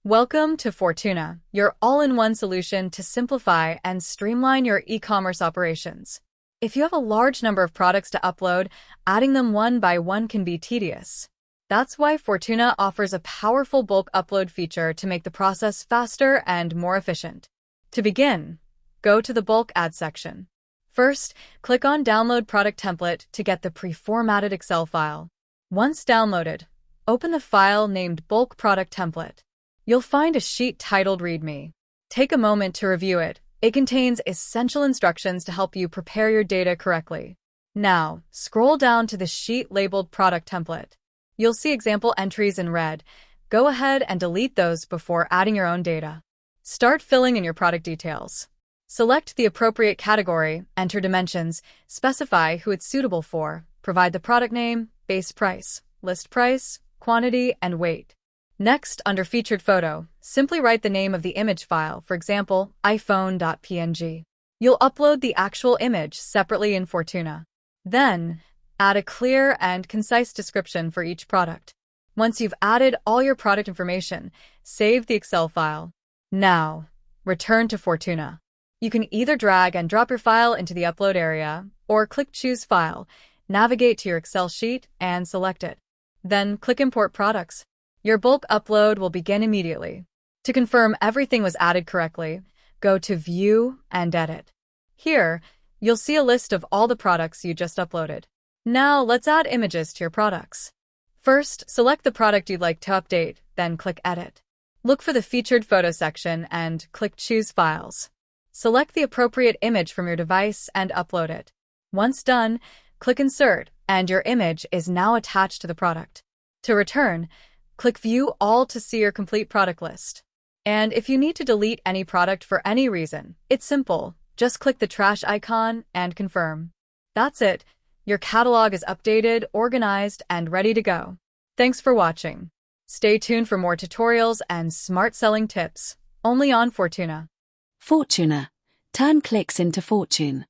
Welcome to Fortuna, your all-in-one solution to simplify and streamline your e-commerce operations. If you have a large number of products to upload, adding them one by one can be tedious. That's why Fortuna offers a powerful bulk upload feature to make the process faster and more efficient. To begin, go to the bulk add section. First, click on Download Product Template to get the pre-formatted Excel file. Once downloaded, open the file named Bulk Product Template. You'll find a sheet titled README. Take a moment to review it. It contains essential instructions to help you prepare your data correctly. Now, scroll down to the sheet labeled Product Template. You'll see example entries in red. Go ahead and delete those before adding your own data. Start filling in your product details. Select the appropriate category, enter dimensions, specify who it's suitable for, provide the product name, base price, list price, quantity, and weight. Next, under Featured Photo, simply write the name of the image file, for example, iPhone.png. You'll upload the actual image separately in Fortuna. Then, add a clear and concise description for each product. Once you've added all your product information, save the Excel file. Now, return to Fortuna. You can either drag and drop your file into the upload area, or click Choose File, navigate to your Excel sheet, and select it. Then click Import Products. Your bulk upload will begin immediately. To confirm everything was added correctly, go to View and Edit. Here, you'll see a list of all the products you just uploaded. Now, let's add images to your products. First, select the product you'd like to update, then click Edit. Look for the Featured Photo section and click Choose Files. Select the appropriate image from your device and upload it. Once done, click Insert, and your image is now attached to the product. To return, click View All to see your complete product list. And if you need to delete any product for any reason, it's simple. Just click the trash icon and confirm. That's it. Your catalog is updated, organized, and ready to go. Thanks for watching. Stay tuned for more tutorials and smart selling tips, only on Fortuna. Fortuna. Turn clicks into fortune.